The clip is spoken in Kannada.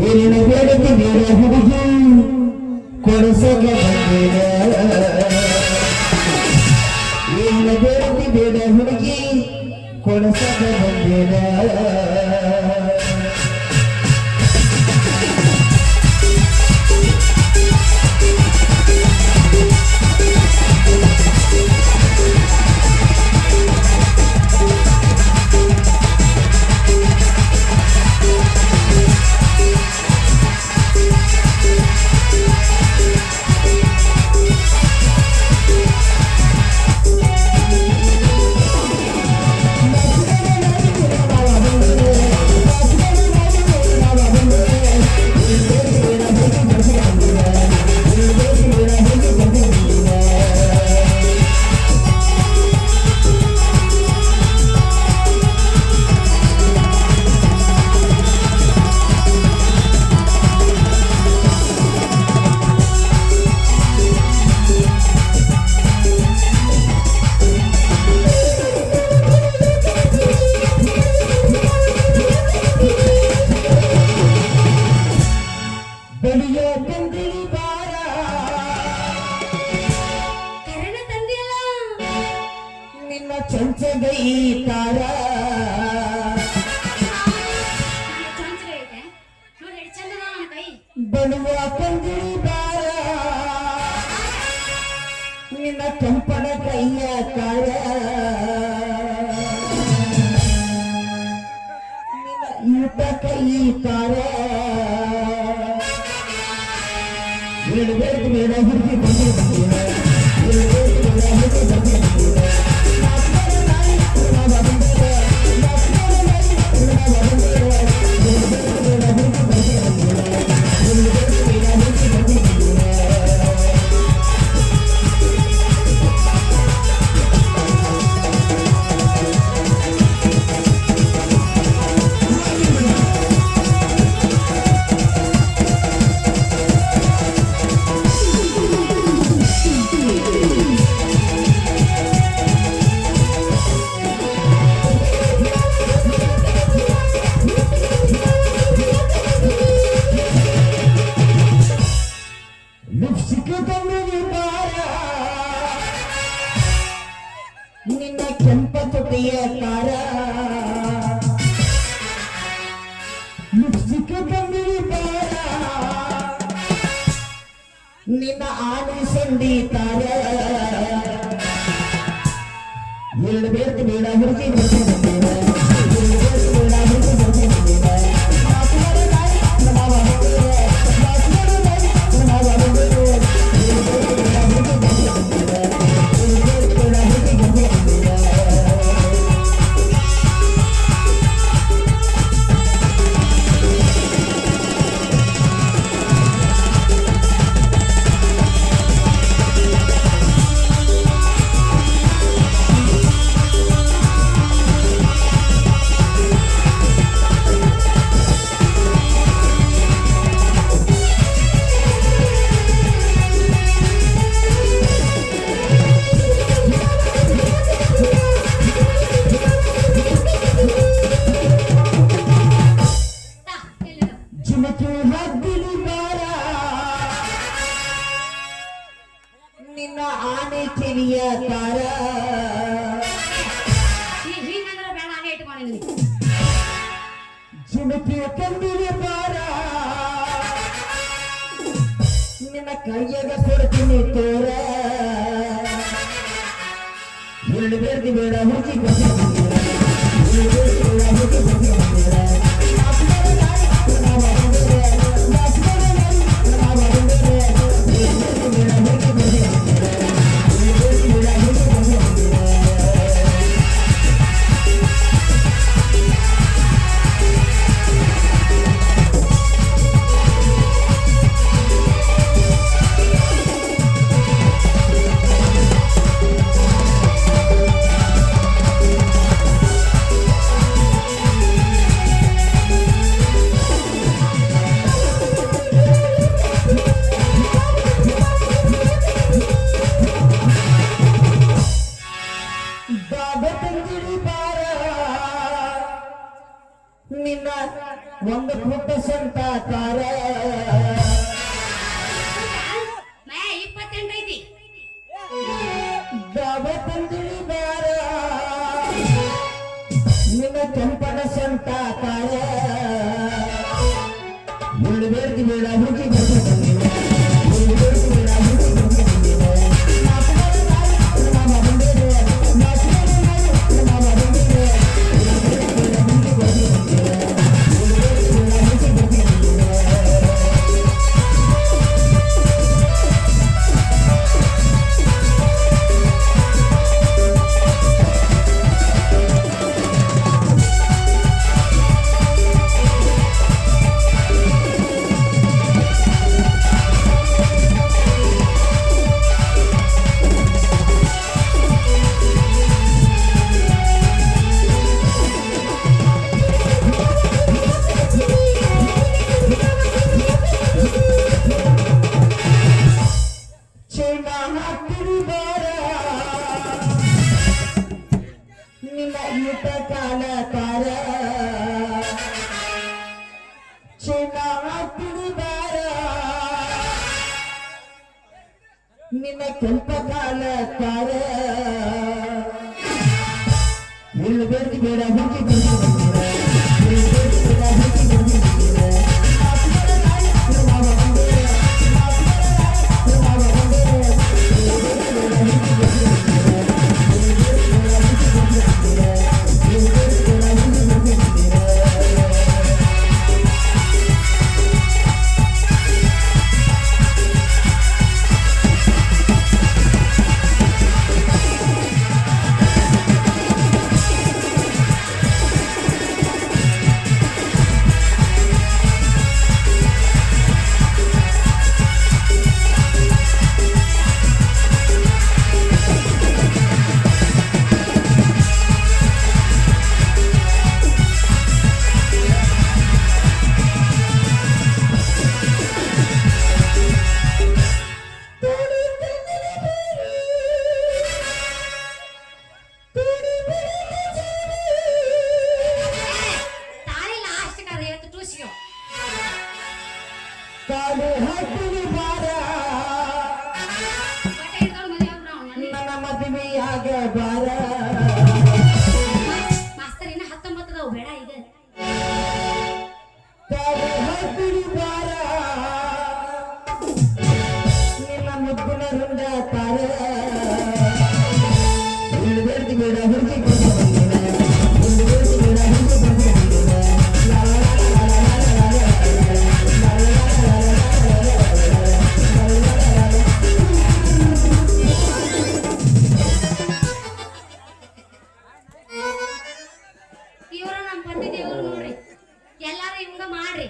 ಏನಿನ ಬೇಡಕ್ಕೆ ಬೇಡ ಹುಡುಗಿ ಕೊಡಿಸಕ್ಕೆ ಬಂದಿರ ಏನಿನ ಬೇಡಕ್ಕೆ ಬೇಡ ಹುಡುಗಿ ಕೊಡಿಸಕ್ಕೆ ಬಂದಿರ ಚಂಚಗೈ ತಾರ ಬಳುವ ಕಂದಿರಿ ಬಾರ ನಿನ್ನ ಕೆಂಪನ ಕೈಯ ಕಾರ ನಿನ್ನ ಈತ ಕೈ ಕಾರ ಬೇಡ ಬೇಡ ಹುಡುಗಿ ಬಂದಿರ ನಿನ್ನ ಕೆಂಪ ತುಟಿಯ ಕಾರ ಲಿಪ್ಸ್ಟಿಕ್ ಬಂದಿರಿ ಬಾರ ನಿನ್ನ ಆನೆ ಸಂಡಿ ತಾರ ಎರಡು ಬೇಡ ಬೇಡ ಹುಡುಗಿ ನಿನ್ನ ಆನೆ ಕಿವಿಯ ಕಾರ ಜಿಮಕಿಯ ಕಂದಿರಿ ಬಾರ ನಿನ್ನ ಕೈಯಾಗ ಕೊಡ್ತೀನಿ ತೋರ ಎರಡು ಬೇಡ ಬೇಡ ಹುಡುಗಿ ಒಂದು ಪುಟ್ಟ ಸಂತ ಕಾರ ಮೇ 28 ಐತಿ ದಾವ ತಂದಿಳಿ ಬಾರ ನಿನ್ನ ಕೆಂಪನ ಸಂತ ಕಾರ ಬೇಡ್ತಿ ಬೇಡ ಹುಡುಗಿ ಕಾಲ ಕಾರ ಬಾರ ನಿನ್ನ ಕೆಂಪ ಕಾಲ ಕಾರ ಬೇಡ ಬೇಡ ಹುಡುಗಿ ಕಾಲು ಹಾಕಿ ಬಾರ ನನ್ನ ಮದುವೆಯಾಗ ಬಾರ ಮಾಸ್ತರ್ ಇನ್ನ 19 ಅದಾವ ಬೇಡ ಈಗ ಕಾಲು ಹಾಕಿ ಬಾರ ನಿನ್ನ ಮುದ್ದಿನ ರುಂಡ ತಾರ ಬೇಡ ಬೇಡ ಹುಡುಗಿ ಇವ್ರ ನಮ್ಮ ಪಂಡಿತ ದೇವ್ರು ನೋಡ್ರಿ ಎಲ್ಲಾರು ಹಿಂಗ ಮಾಡ್ರಿ